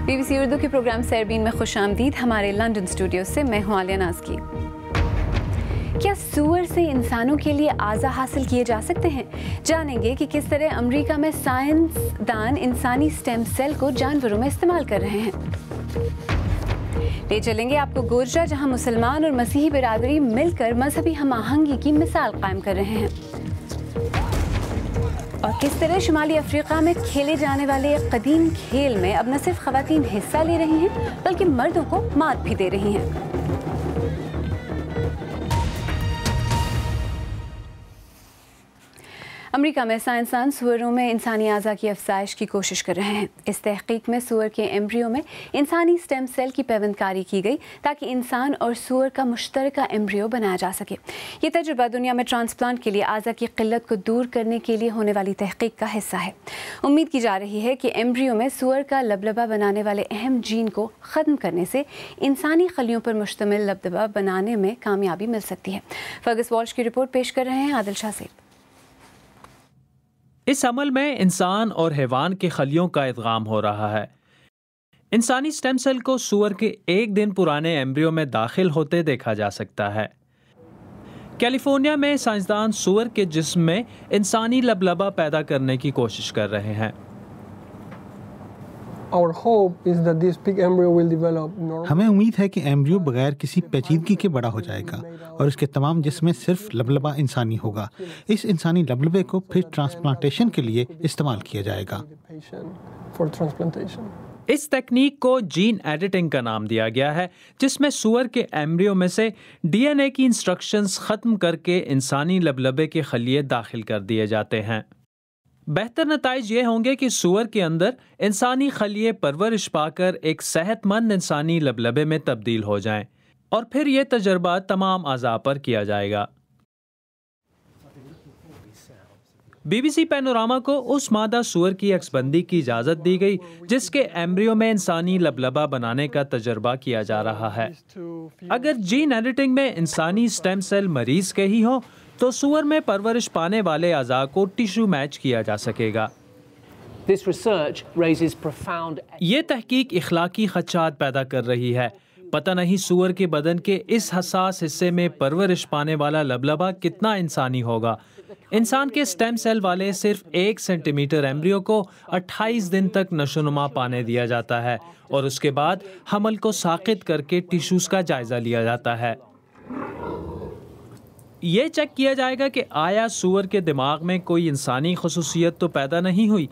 BBC Urdu کے programme سیربین میں خوش آمدید. ہمارے لندن اسٹوڈیو سے میں ہوں عالیہ ناز کی. کیا سور سے انسانوں کے لیے اعضا حاصل کیے جا سکتے ہیں؟ جانیں گے کہ کس طرح امریکہ میں سائنسدان انسانی سٹیم سیل کو جانوروں میں استعمال کر رہے ہیں. لے چلیں گے آپ کو گورجا، جہاں مسلمان اور مسیحی برادری مل کر مذہبی ہم آہنگی کی مثال قائم کر رہے ہیں. اور کس طرح شمالی افریقہ میں کھیلے جانے والے ایک قدیم کھیل میں اب نہ صرف خواتین حصہ لے رہی ہیں بلکہ مردوں کو مات بھی دے رہی ہیں. امریکہ میں سائنسدان سوروں میں انسانی اعضاء کی افزائش کی کوشش کر رہے ہیں. اس تحقیق میں سور کے ایمبریو میں انسانی سٹیم سیل کی پیوند کاری کی گئی تاکہ انسان اور سور کا مشترکہ ایمبریو بنایا جا سکے. یہ تجربہ دنیا میں ٹرانسپلانٹ کے لیے اعضاء کی قلت کو دور کرنے کے لیے ہونے والی تحقیق کا حصہ ہے. امید کی جا رہی ہے کہ ایمبریو میں سور کا لبلبہ بنانے والے اہم جین کو ختم کرنے سے انسانی خلیوں پر مشتمل لبلبہ بنانے میں کامیابی مل سکتی ہے. فرگس والش کی رپورٹ پیش کر رہے ہیں عادل شاہ سے. اس عمل میں انسان اور حیوان کے خلیوں کا ادغام ہو رہا ہے. انسانی سٹیم سیل کو سور کے 1 دن پرانے ایمبریو میں داخل ہوتے دیکھا جا سکتا ہے. کیلیفورنیا میں سائنسدان سور کے جسم میں انسانی لبلبہ پیدا کرنے کی کوشش کر رہے ہیں. ہمیں امید ہے کہ ایمبریو بغیر کسی پیچیدگی کے بڑا ہو جائے گا اور اس کے تمام جسم میں صرف لبلبہ انسانی ہوگا. اس انسانی لبلبے کو پھر ٹرانسپلانٹیشن کے لیے استعمال کیا جائے گا. اس تکنیک کو جین ایڈیٹنگ کا نام دیا گیا ہے، جس میں سور کے ایمبریو میں سے ڈی این اے کی انسٹرکشنز ختم کر کے انسانی لبلبے کے خلیے داخل کر دیے جاتے ہیں. بہتر نتائج یہ ہوں گے کہ سور کے اندر انسانی خلیے پرورش پا کر ایک صحت مند انسانی لبلبے میں تبدیل ہو جائیں، اور پھر یہ تجربہ تمام اعضاء پر کیا جائے گا. BBC پینوراما کو اس مادہ سور کی عکس بندی کی اجازت دی گئی جس کے ایمبریو میں انسانی لبلبہ بنانے کا تجربہ کیا جا رہا ہے. اگر جین ایڈیٹنگ میں انسانی سٹیم سیل مریض کے ہی ہوں تو سور میں پرورش پانے والے اعضاء کو ٹیشو میچ کیا جا سکے گا. یہ تحقیق اخلاقی خدشات پیدا کر رہی ہے. پتہ نہیں سور کے بدن کے اس حساس حصے میں پرورش پانے والا لبلبہ کتنا انسانی ہوگا. انسان کے سٹیم سیل والے صرف 1 سینٹی میٹر ایمبریو کو 28 دن تک نشو نما پانے دیا جاتا ہے اور اس کے بعد حمل کو ساقط کر کے ٹیشوز کا جائزہ لیا جاتا ہے. یہ چیک کیا جائے گا کہ آیا سور کے دماغ میں کوئی انسانی خصوصیت تو پیدا نہیں ہوئی.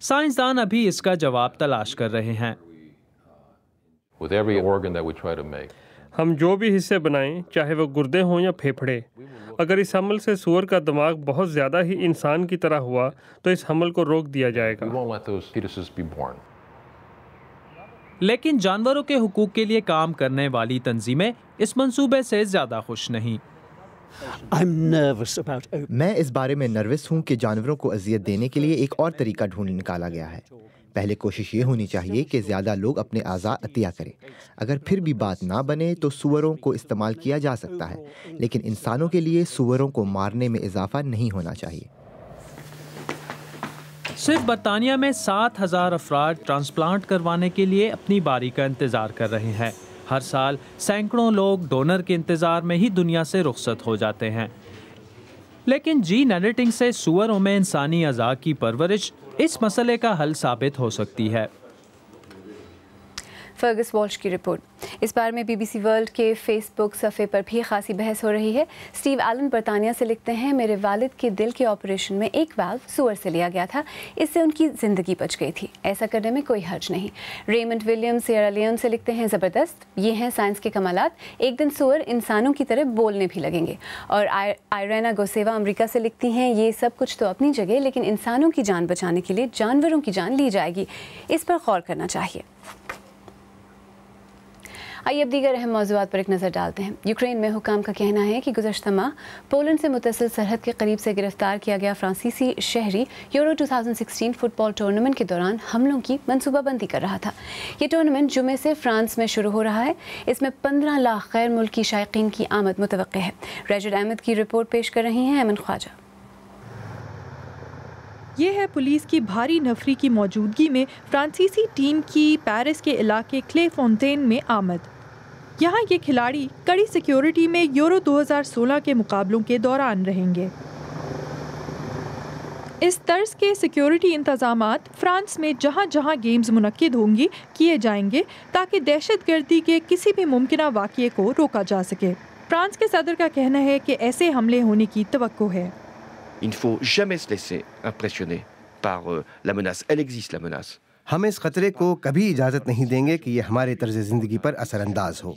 سائنسدان ابھی اس کا جواب تلاش کر رہے ہیں. ہم جو بھی حصے بنائیں، چاہے وہ گردے ہوں یا پھیپھڑے، اگر اس حمل سے سور کا دماغ بہت زیادہ ہی انسان کی طرح ہوا تو اس حمل کو روک دیا جائے گا. لیکن جانوروں کے حقوق کے لیے کام کرنے والی تنظیمیں اس منصوبے سے زیادہ خوش نہیں. میں اس بارے میں نروس ہوں کہ جانوروں کو اذیت دینے کے لیے ایک اور طریقہ ڈھونڈ نکالا گیا ہے. پہلے کوشش یہ ہونی چاہیے کہ زیادہ لوگ اپنے اعضاء عطیہ کریں. اگر پھر بھی بات نہ بنے تو سوروں کو استعمال کیا جا سکتا ہے، لیکن انسانوں کے لیے سوروں کو مارنے میں اضافہ نہیں ہونا چاہیے. صرف برطانیہ میں 7,000 افراد ٹرانسپلانٹ کروانے کے لیے اپنی باری کا انتظار کر رہے ہیں. ہر سال سینکڑوں لوگ ڈونر کے انتظار میں ہی دنیا سے رخصت ہو جاتے ہیں. لیکن جین ایڈیٹنگ سے سوروں میں انسانی اعضاء کی پرورش اس مسئلے کا حل ثابت ہو سکتی ہے. فرگس والش کی رپورٹ. اس بار میں BBC ورلڈ کے فیس بک صفحے پر بھی خاصی بحث ہو رہی ہے. اسٹیو ایلن برطانیہ سے لکھتے ہیں، میرے والد کے دل کے آپریشن میں ایک والو سور سے لیا گیا تھا، اس سے ان کی زندگی بچ گئی تھی. ایسا کرنے میں کوئی حرج نہیں. ریمنڈ ولیم سیئرا لیون سے لکھتے ہیں، زبردست، یہ ہیں سائنس کے کمالات، ایک دن سور انسانوں کی طرح بولنے بھی لگیں گے. اور آئرینا گوسیوا امریکہ سے لکھتی ہیں، یہ سب کچھ تو اپنی جگہ، لیکن انسانوں کی جان بچانے کے لیے جانوروں کی جان لی جائے گی، اس پر غور کرنا چاہیے. آئیے اب دیگر اہم موضوعات پر ایک نظر ڈالتے ہیں. یوکرین میں حکام کا کہنا ہے کہ گزشتہ ماہ پولینڈ سے متصل سرحد کے قریب سے گرفتار کیا گیا فرانسیسی شہری یورو 2016 فٹ بال ٹورنامنٹ کے دوران حملوں کی منصوبہ بندی کر رہا تھا. یہ ٹورنامنٹ جمعے سے فرانس میں شروع ہو رہا ہے. اس میں 15 لاکھ غیر ملکی شائقین کی آمد متوقع ہے. 'ریجڈ احمد کی رپورٹ پیش کر رہی ہیں ایمن خواجہ. یہ ہے پولیس کی بھاری نفری کی موجودگی میں فرانسیسی ٹیم کی پیرس کے علاقے کلے فونٹین میں آمد۔ یہاں یہ کھلاڑی کڑی سیکیورٹی میں یورو 2016 کے مقابلوں کے دوران رہیں گے۔ اس طرز کے سیکیورٹی انتظامات فرانس میں جہاں جہاں گیمز منعقد ہوں گی کیے جائیں گے تاکہ دہشت گردی کے کسی بھی ممکنہ واقعے کو روکا جا سکے۔ فرانس کے صدر کا کہنا ہے کہ ایسے حملے ہونے کی توقع ہے۔ Il ne faut jamais se laisser impressionner par la menace. Elle existe, la menace. ہم اس خطرے کو کبھی اجازت نہیں دیں گے کہ یہ ہمارے طرز زندگی پر اثر انداز ہو۔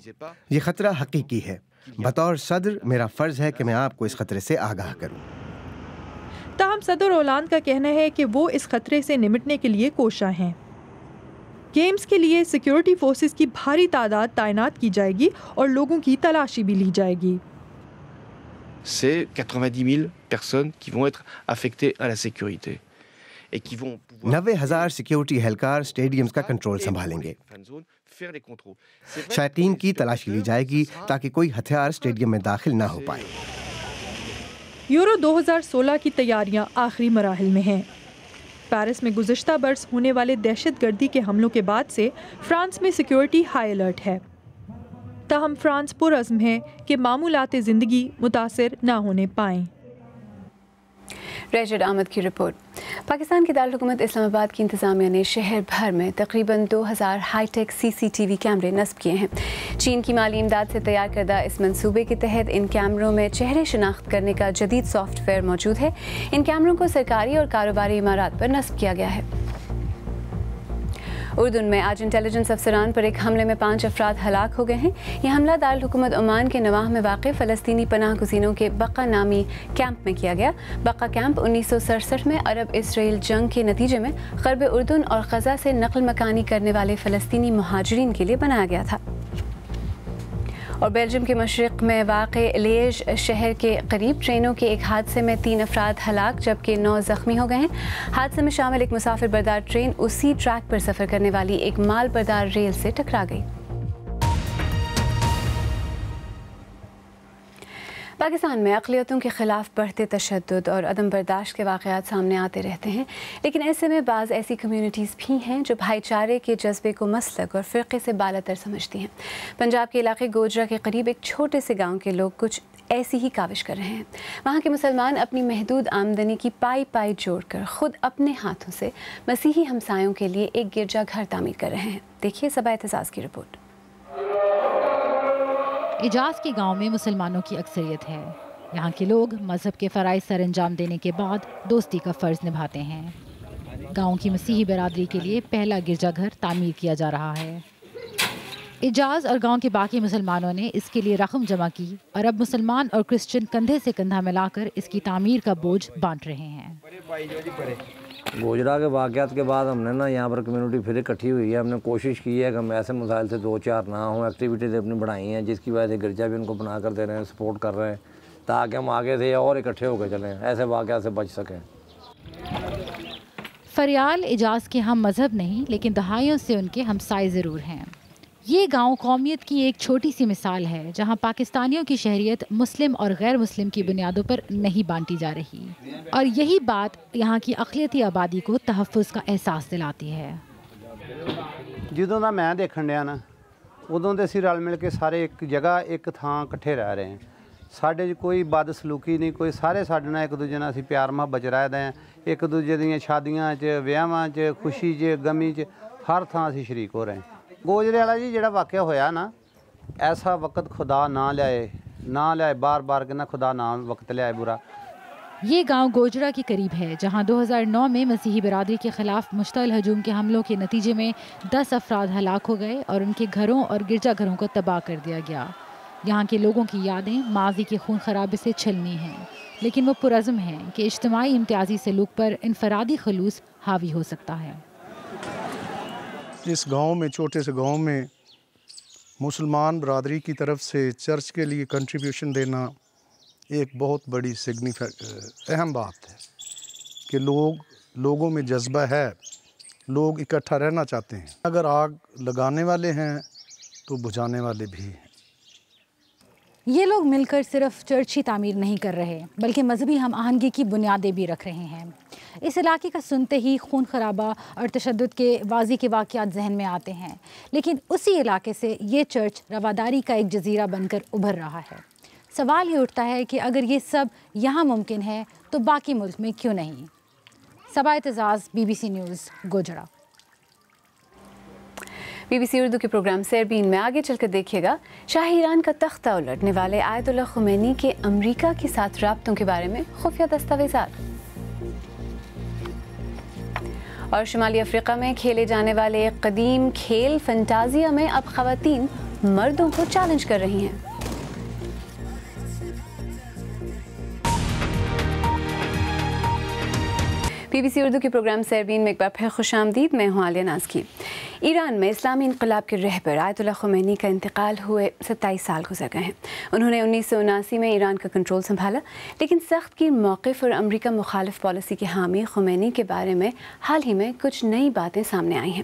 یہ خطرہ حقیقی ہے۔ بطور صدر میرا فرض ہے کہ میں آپ کو اس خطرے سے آگاہ کروں۔ تاہم صدر ہولانڈ کا کہنا ہے کہ وہ اس خطرے سے نمٹنے کے لیے کوشاں ہیں۔ گیمز کے لیے سیکیورٹی فورسز کی بھاری تعداد تعینات کی جائے گی اور لوگوں کی تلاشی بھی لی جائے گی۔ C'est 90 000 personnes qui vont être affectées à la sécurité et qui vont 90,000 security اہلکار اسٹیڈیمز کا کنٹرول سنبھالیں گے۔ faire les contrôles. شائقین کی تلاشی لی جائے گی تاکہ کوئی ہتھیار اسٹیڈیم میں داخل نہ ہو پائے۔ یورو 2016 کی تیاریاں آخری مراحل میں ہیں۔ پیرس میں گزشتہ برس ہونے والے دہشت گردی کے حملوں کے بعد سے فرانس میں سیکیورٹی ہائی الرٹ ہے۔ تاہم فرانس پرعزم ہے کہ معمولات زندگی متاثر نہ ہونے پائیں۔ ریچرڈ احمد کی رپورٹ۔ پاکستان کے دارالحکومت اسلام آباد کی انتظامیہ نے شہر بھر میں تقریباً 2000 ہائی ٹیک CCTV کیمرے نصب کیے ہیں۔ چین کی مالی امداد سے تیار کردہ اس منصوبے کے تحت ان کیمروں میں چہرے شناخت کرنے کا جدید سافٹ ویئر موجود ہے۔ ان کیمروں کو سرکاری اور کاروباری عمارات پر نصب کیا گیا ہے۔ اردن میں آج انٹیلیجنس افسران پر ایک حملے میں 5 افراد ہلاک ہو گئے ہیں۔ یہ حملہ دارالحکومت عمان کے نواح میں واقع فلسطینی پناہ گزینوں کے بقا نامی کیمپ میں کیا گیا۔ بقا کیمپ 1967 میں عرب اسرائیل جنگ کے نتیجے میں غرب اردن اور غزہ سے نقل مکانی کرنے والے فلسطینی مہاجرین کے لیے بنایا گیا تھا۔ اور بیلجیم کے مشرق میں واقع لیج شہر کے قریب ٹرینوں کے ایک حادثے میں 3 افراد ہلاک جبکہ 9 زخمی ہو گئے ہیں۔ حادثے میں شامل ایک مسافر بردار ٹرین اسی ٹریک پر سفر کرنے والی ایک مال بردار ریل سے ٹکرا گئی۔ پاکستان میں اقلیتوں کے خلاف بڑھتے تشدد اور عدم برداشت کے واقعات سامنے آتے رہتے ہیں، لیکن ایسے میں بعض ایسی کمیونٹیز بھی ہیں جو بھائی چارے کے جذبے کو مسلک اور فرقے سے بالاتر سمجھتی ہیں۔ پنجاب کے علاقے گوجرا کے قریب ایک چھوٹے سے گاؤں کے لوگ کچھ ایسی ہی کاوش کر رہے ہیں۔ وہاں کے مسلمان اپنی محدود آمدنی کی پائی جوڑ کر خود اپنے ہاتھوں سے مسیحی ہمسایوں کے لیے ایک گرجا گھر تعمیر کر رہے ہیں۔ دیکھیے صبا اعتزاز کی رپورٹ۔ اعجاز کے گاؤں میں مسلمانوں کی اکثریت ہے۔ یہاں کے لوگ مذہب کے فرائض سر انجام دینے کے بعد دوستی کا فرض نبھاتے ہیں۔ گاؤں کی مسیحی برادری کے لیے پہلا گرجا گھر تعمیر کیا جا رہا ہے۔ اعجاز اور گاؤں کے باقی مسلمانوں نے اس کے لیے رقم جمع کی اور اب مسلمان اور کرسچن کندھے سے کندھا ملا کر اس کی تعمیر کا بوجھ بانٹ رہے ہیں۔ گوجرا کے واقعات کے بعد ہم نے یہاں پر کمیونٹی پھر اکٹھی ہوئی ہے۔ ہم نے کوشش کی ہے کہ ہم ایسے مسائل سے 2-4 نہ ہوں، ایکٹیویٹیز اپنی بڑھائی ہیں جس کی وجہ سے گرجا بھی ان کو بنا کر دے رہے ہیں، سپورٹ کر رہے ہیں تاکہ ہم آگے سے اور اکٹھے ہو کے چلیں، ایسے واقعات سے بچ سکیں۔ فریال اعجاز کے ہم مذہب نہیں لیکن دہائیوں سے ان کے ہمسائے ضرور ہیں۔ یہ گاؤں قومیت کی ایک چھوٹی سی مثال ہے جہاں پاکستانیوں کی شہریت مسلم اور غیر مسلم کی بنیادوں پر نہیں بانٹی جا رہی، اور یہی بات یہاں کی اقلیتی آبادی کو تحفظ کا احساس دلاتی ہے۔ جدوں دا میں دیکھن ڈیا نا ادوں دے اسی رل مل کے سارے ایک جگہ ایک تھان کٹھے رہ رہے ہیں۔ ساڈے کوئی بد سلوکی نہیں، کوئی سارے ساڈے نال ایک دوجے نال اسی پیار محبت رہدے ہیں، ایک دوجے دیاں شادیاں چ ویاواں چ خوشی چ غمی چ ہر تھان اسی شریک ہو رہے ہیں۔ گوجرے والا جی جڑا واقعہ ہویا نا، ایسا وقت خدا نہ لائے بار بار کہنا خدا نہ وقت لائے برا۔ یہ گاؤں گوجرا کے قریب ہے جہاں 2009 میں مسیحی برادری کے خلاف مشتعل ہجوم کے حملوں کے نتیجے میں 10 افراد ہلاک ہو گئے اور ان کے گھروں اور گرجا گھروں کو تباہ کر دیا گیا۔ یہاں کے لوگوں کی یادیں ماضی کے خون خرابے سے چھلنی ہیں، لیکن وہ پرعزم ہیں کہ اجتماعی امتیازی سلوک پر انفرادی خلوص حاوی ہو سکتا ہے۔ اس گاؤں میں، چھوٹے سے گاؤں میں، مسلمان برادری کی طرف سے چرچ کے لیے کنٹریبیوشن دینا ایک بہت بڑی اہم بات ہے کہ لوگوں میں جذبہ ہے، لوگ اکٹھا رہنا چاہتے ہیں۔ اگر آگ لگانے والے ہیں تو بجھانے والے بھی ہیں۔ یہ لوگ مل کر صرف چرچ ہی تعمیر نہیں کر رہے بلکہ مذہبی ہم آہنگی کی بنیادیں بھی رکھ رہے ہیں۔ اس علاقے کا سنتے ہی خون خرابہ اور تشدد کے واضح کے واقعات ذہن میں آتے ہیں، لیکن اسی علاقے سے یہ چرچ رواداری کا ایک جزیرہ بن کر ابھر رہا ہے۔ سوال یہ اٹھتا ہے کہ اگر یہ سب یہاں ممکن ہے تو باقی ملک میں کیوں نہیں؟ Saba Aitzaz, BBC news, Gojra. BBC Urdu کے پروگرام سیربین میں آگے چل کر دیکھیے گا، شاہ ایران کا تختہ الٹنے والے آیت اللہ خمینی کے امریکہ کے ساتھ رابطوں کے بارے میں خفیہ دستاویزات، اور شمالی افریقہ میں کھیلے جانے والے ایک قدیم کھیل فنٹازیا میں اب خواتین مردوں کو چیلنج کر رہی ہیں۔ BBC اردو کے پروگرام سیربین میں ایک بار پھر خوش آمدید، میں ہوں عالیہ نازکی۔ ایران میں اسلامی انقلاب کے رہبر آیت اللہ خمینی کا انتقال ہوئے 27 سال گزر گئے ہیں۔ انہوں نے 1979 میں ایران کا کنٹرول سنبھالا، لیکن سخت کی موقف اور امریکہ مخالف پالیسی کے حامی خمینی کے بارے میں حال ہی میں کچھ نئی باتیں سامنے آئی ہیں۔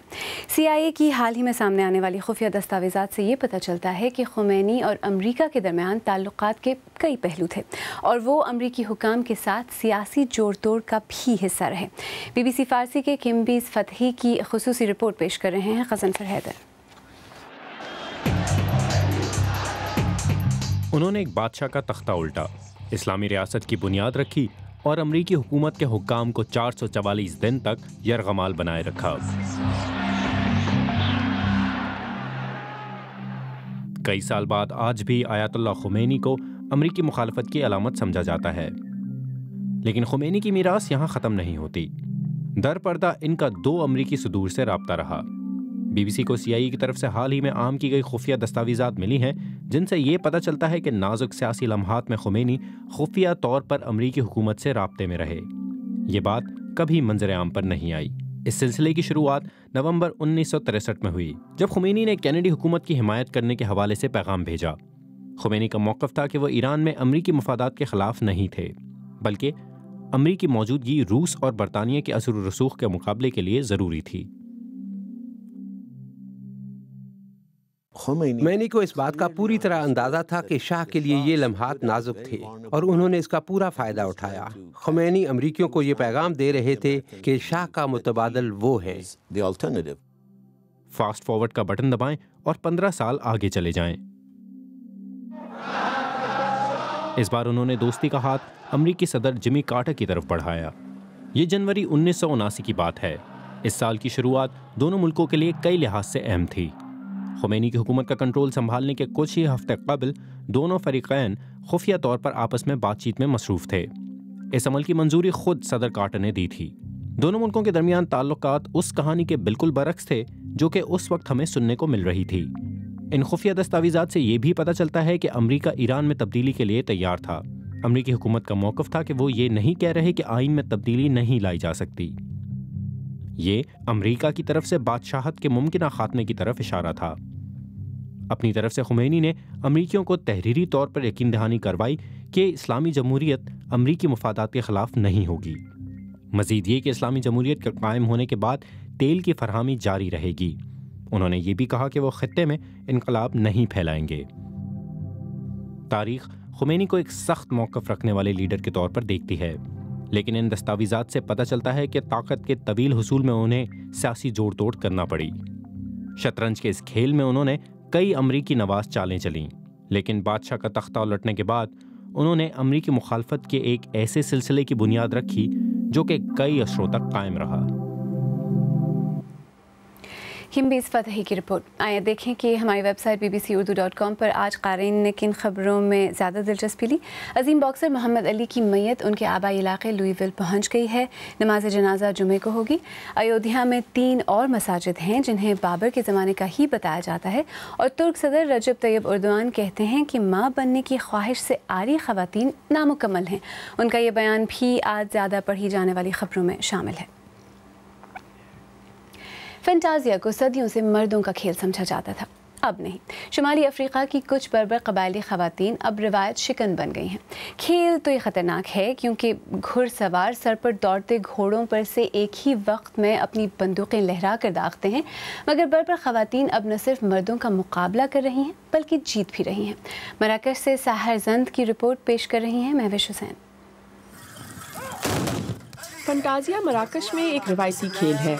CIA کی حال ہی میں سامنے آنے والی خفیہ دستاویزات سے یہ پتہ چلتا ہے کہ خمینی اور امریکہ کے درمیان تعلقات کے کئی پہلو تھے اور وہ امریکی حکام کے ساتھ سیاسی جوڑ توڑ کا بھی حصہ رہے۔ BBC فارسی کے کمبیز فتحی کی خصوصی رپورٹ پیش کر رہے ہیں غضنفر حیدر۔ انہوں نے ایک بادشاہ کا تختہ الٹا، اسلامی ریاست کی بنیاد رکھی اور امریکی حکومت کے حکام کو 444 دن تک یرغمال بنائے رکھا۔ کئی سال بعد آج بھی آیت اللہ خمینی کو امریکی مخالفت کی علامت سمجھا جاتا ہے، لیکن خمینی کی میراث یہاں ختم نہیں ہوتی۔ در پردہ ان کا 2 امریکی صدور سے رابطہ رہا۔ BBC کو CIA کی طرف سے حال ہی میں عام کی گئی خفیہ دستاویزات ملی ہیں، جن سے یہ پتہ چلتا ہے کہ نازک سیاسی لمحات میں خمینی خفیہ طور پر امریکی حکومت سے رابطے میں رہے۔ یہ بات کبھی منظر عام پر نہیں آئی۔ اس سلسلے کی شروعات نومبر 1963 میں ہوئی، جب خمینی نے کینیڈی حکومت کی حمایت کرنے کے حوالے سے پیغام بھیجا۔ خمینی کا موقف تھا کہ وہ ایران میں امریکی مفادات کے خلاف نہیں تھے، بلکہ امریکی موجودگی روس اور برطانیہ کے اثر و رسوخ کے مقابلے کے لیے ضروری تھی۔ خمینی کو اس بات کا پوری طرح اندازہ تھا کہ شاہ کے لیے یہ لمحات نازک تھے اور انہوں نے اس کا پورا فائدہ اٹھایا۔ خمینی امریکیوں کو یہ پیغام دے رہے تھے کہ شاہ کا متبادل وہ ہے۔ فاسٹ فارورڈ کا بٹن دبائیں اور 15 سال آگے چلے جائیں۔ اس بار انہوں نے دوستی کا ہاتھ امریکی صدر جمی کارٹر کی طرف بڑھایا۔ یہ جنوری 1979 کی بات ہے۔ اس سال کی شروعات دونوں ملکوں کے لیے کئی لحاظ سے اہم تھی۔ خمینی کی حکومت کا کنٹرول سنبھالنے کے کچھ ہی ہفتے قبل دونوں فریقین خفیہ طور پر آپس میں بات چیت میں مصروف تھے۔ اس عمل کی منظوری خود صدر کارٹر نے دی تھی۔ دونوں ملکوں کے درمیان تعلقات اس کہانی کے بالکل برعکس تھے جو کہ اس وقت ہمیں سننے کو مل رہی تھی۔ ان خفیہ دستاویزات سے یہ بھی پتہ چلتا ہے کہ امریکہ ایران میں تبدیلی کے لیے تیار تھا۔ امریکی حکومت کا موقف تھا کہ وہ یہ نہیں کہہ رہے کہ آئین میں تبدیلی نہیں لائی جا سکتی۔ یہ امریکہ کی طرف سے بادشاہت کے ممکنہ خاتمے کی طرف اشارہ تھا۔ اپنی طرف سے خمینی نے امریکیوں کو تحریری طور پر یقین دہانی کروائی کہ اسلامی جمہوریت امریکی مفادات کے خلاف نہیں ہوگی۔ مزید یہ کہ اسلامی جمہوریت کے قائم ہونے کے بعد تیل کی فراہمی جاری رہے گی۔ انہوں نے یہ بھی کہا کہ وہ خطے میں انقلاب نہیں پھیلائیں گے۔ تاریخ خمینی کو ایک سخت موقف رکھنے والے لیڈر کے طور پر دیکھتی ہے، لیکن ان دستاویزات سے پتہ چلتا ہے کہ طاقت کے طویل حصول میں انہیں سیاسی جوڑ توڑ کرنا پڑی۔ شطرنج کے اس کھیل میں انہوں نے کئی امریکی نواز چالیں چلیں، لیکن بادشاہ کا تختہ الٹنے کے بعد انہوں نے امریکی مخالفت کے ایک ایسے سلسلے کی بنیاد رکھی جو کہ کئی عصروں تک قائم رہا۔ کمبیز فتحی کی رپورٹ۔ آئیے دیکھیں کہ ہماری ویب سائٹ bbcurdu.com پر آج قارئین نے کن خبروں میں زیادہ دلچسپی لی۔ عظیم باکسر محمد علی کی میت ان کے آبائی علاقے لوئیویل پہنچ گئی ہے۔ نماز جنازہ جمعے کو ہوگی۔ ایودھیا میں 3 اور مساجد ہیں جنہیں بابر کے زمانے کا ہی بتایا جاتا ہے، اور ترک صدر رجب طیب اردوان کہتے ہیں کہ ماں بننے کی خواہش سے عاری خواتین نامکمل ہیں۔ ان کا یہ بیان بھی آج زیادہ پڑھی جانے والی خبروں میں شامل ہے۔ فنٹازیا کو صدیوں سے مردوں کا کھیل سمجھا جاتا تھا، اب نہیں۔ شمالی افریقہ کی کچھ بربر قبائلی خواتین اب روایت شکن بن گئی ہیں۔ کھیل تو یہ خطرناک ہے کیونکہ گھڑ سوار سر پر دوڑتے گھوڑوں پر سے ایک ہی وقت میں اپنی بندوقیں لہرا کر داغتے ہیں، مگر بربر خواتین اب نہ صرف مردوں کا مقابلہ کر رہی ہیں بلکہ جیت بھی رہی ہیں۔ مراکش سے ساحر زند کی رپورٹ پیش کر رہی ہیں مہوش حسین۔ فنٹازیا مراکش میں ایک روایتی کھیل ہے۔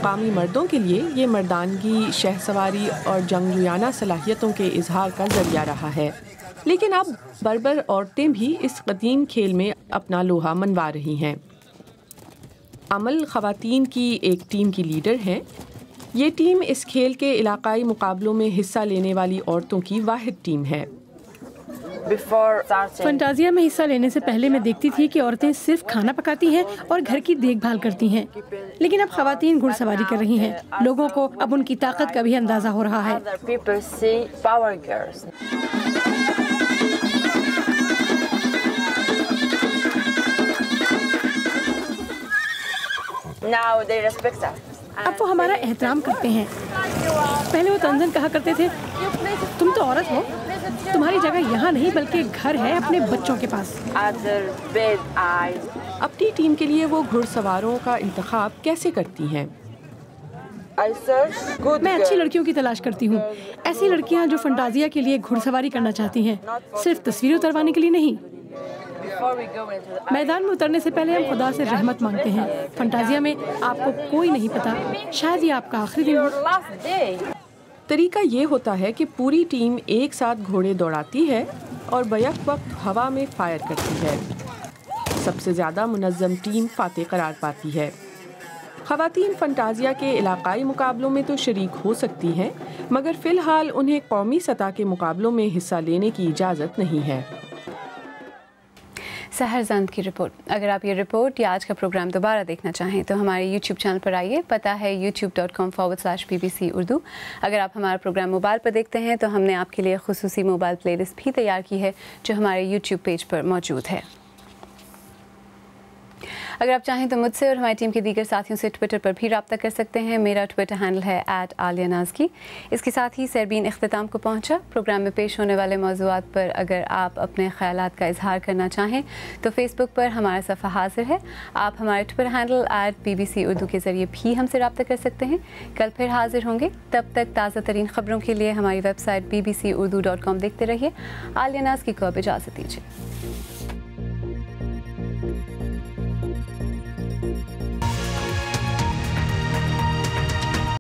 قومی مردوں کے لیے یہ مردانگی، شہ سواری اور جنگجویانہ صلاحیتوں کے اظہار کا ذریعہ رہا ہے، لیکن اب بربر عورتیں بھی اس قدیم کھیل میں اپنا لوہا منوا رہی ہیں۔ عمل خواتین کی ایک ٹیم کی لیڈر ہیں۔ یہ ٹیم اس کھیل کے علاقائی مقابلوں میں حصہ لینے والی عورتوں کی واحد ٹیم ہے۔ فنٹازیا میں حصہ لینے سے پہلے میں دیکھتی تھی کہ عورتیں صرف کھانا پکاتی ہیں اور گھر کی دیکھ بھال کرتی ہیں، لیکن اب خواتین گھڑ سواری کر رہی ہیں۔ لوگوں کو اب ان کی طاقت کا بھی اندازہ ہو رہا ہے۔ اب وہ ہمارا احترام کرتے ہیں۔ پہلے وہ تنزن کہا کرتے تھے تم تو عورت ہو، تمہاری جگہ یہاں نہیں بلکہ گھر ہے اپنے بچوں کے پاس۔ اپنی ٹیم کے لیے وہ گھڑ سواروں کا انتخاب کیسے کرتی ہیں؟ میں اچھی لڑکیوں کی تلاش کرتی ہوں، ایسی لڑکیاں جو فنٹازیا کے لیے گھڑ سواری کرنا چاہتی ہیں، صرف تصویریں اتروانے کے لیے نہیں۔ میدان میں اترنے سے پہلے ہم خدا سے رحمت مانگتے ہیں۔ فنٹازیا میں آپ کو کوئی نہیں پتا، شاید یہ آپ کا آخری دن ہو۔ طریقہ یہ ہوتا ہے کہ پوری ٹیم ایک ساتھ گھوڑے دوڑاتی ہے اور بیک وقت ہوا میں فائر کرتی ہے۔ سب سے زیادہ منظم ٹیم فاتح قرار پاتی ہے۔ خواتین فنٹازیا کے علاقائی مقابلوں میں تو شریک ہو سکتی ہیں، مگر فی الحال انہیں قومی سطح کے مقابلوں میں حصہ لینے کی اجازت نہیں ہے۔ سحر زند کی رپورٹ۔ اگر آپ یہ رپورٹ یا آج کا پروگرام دوبارہ دیکھنا چاہیں تو ہمارے یوٹیوب چینل پر آئیے، پتہ ہے youtube.com/BBC اردو۔ اگر آپ ہمارا پروگرام موبائل پر دیکھتے ہیں تو ہم نے آپ کے لیے خصوصی موبائل پلے لسٹ بھی تیار کی ہے جو ہمارے یوٹیوب پیج پر موجود ہے۔ اگر آپ چاہیں تو مجھ سے اور ہماری ٹیم کے دیگر ساتھیوں سے ٹویٹر پر بھی رابطہ کر سکتے ہیں۔ میرا ٹویٹر ہینڈل ہے @عالیہ اس کے ساتھ ہی سربین اختتام کو پہنچا۔ پروگرام میں پیش ہونے والے موضوعات پر اگر آپ اپنے خیالات کا اظہار کرنا چاہیں تو فیس بک پر ہمارا صفحہ حاضر ہے۔ آپ ہمارے ٹویٹر ہینڈل @BBC اردو کے ذریعے بھی ہم سے رابطہ کر سکتے ہیں۔ کل پھر حاضر ہوں گے، تب تک تازہ ترین خبروں کے لیے ہماری ویب سائٹ bbcurdu.com دیکھتے رہیے۔ عالیہ ناز کی کو اب اجازت دیجیے۔